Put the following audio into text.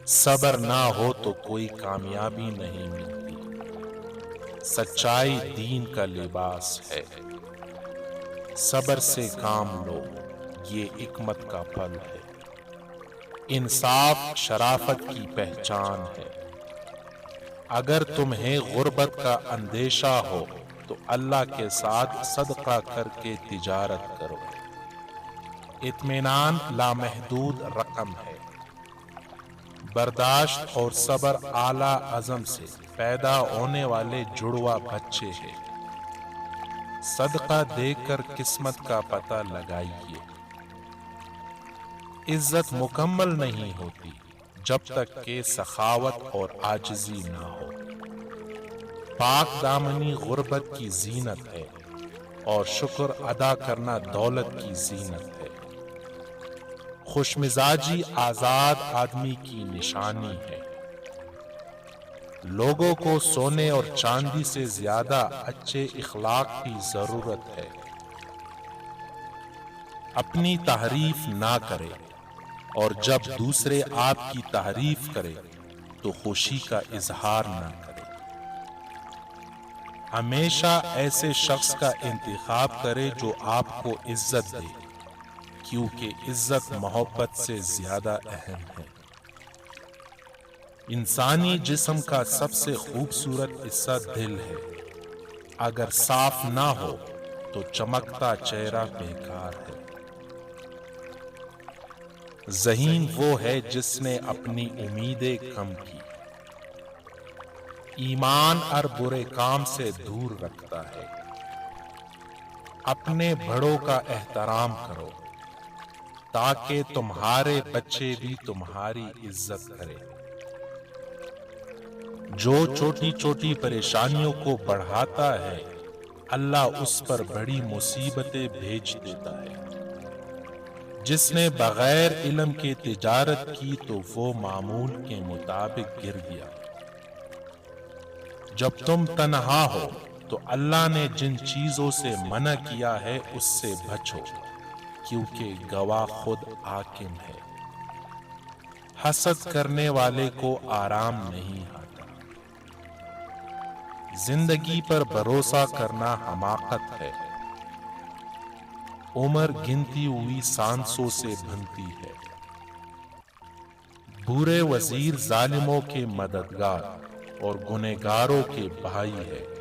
صبر نہ ہو تو کوئی کامیابی نہیں ملتی۔ سچائی دین کا لباس ہے۔ صبر سے کام لو، یہ حکمت کا پھل ہے۔ انصاف شرافت کی پہچان ہے۔ اگر تمہیں غربت کا اندیشہ ہو تو اللہ کے ساتھ صدقہ کر کے تجارت کرو۔ اطمینان لامحدود رقم ہے۔ برداشت اور صبر اعلیٰ عزم سے پیدا ہونے والے جڑواں بچے ہیں۔ صدقہ دے کر قسمت کا پتہ لگائیے۔ عزت مکمل نہیں ہوتی جب تک کہ سخاوت اور عاجزی نہ ہو۔ پاک دامنی غربت کی زینت ہے اور شکر ادا کرنا دولت کی زینت ہے۔ خوش مزاجی آزاد آدمی کی نشانی ہے۔ لوگوں کو سونے اور چاندی سے زیادہ اچھے اخلاق کی ضرورت ہے۔ اپنی تعریف نہ کرے اور جب دوسرے آپ کی تعریف کرے تو خوشی کا اظہار نہ کرے۔ ہمیشہ ایسے شخص کا انتخاب کرے جو آپ کو عزت دے، کیونکہ عزت محبت سے زیادہ اہم ہے۔ انسانی جسم کا سب سے خوبصورت حصہ دل ہے۔ اگر صاف نہ ہو تو چمکتا چہرہ بیکار ہے۔ ذہین وہ ہے جس نے اپنی امیدیں کم کی۔ ایمان اور برے کام سے دور رکھتا ہے۔ اپنے بڑوں کا احترام کرو تاکہ تمہارے بچے بھی تمہاری عزت کریں۔ جو چھوٹی چھوٹی پریشانیوں کو بڑھاتا ہے اللہ اس پر بڑی مصیبتیں بھیج دیتا ہے۔ جس نے بغیر علم کے تجارت کی تو وہ معمول کے مطابق گر گیا۔ جب تم تنہا ہو تو اللہ نے جن چیزوں سے منع کیا ہے اس سے بچو، کیونکہ گواہ خود حاکم ہے۔ حسد کرنے والے کو آرام نہیں آتا۔ زندگی پر بھروسہ کرنا حماقت ہے۔ عمر گنتی ہوئی سانسوں سے بنتی ہے۔ برے وزیر ظالموں کے مددگار اور گنہگاروں کے بھائی ہے۔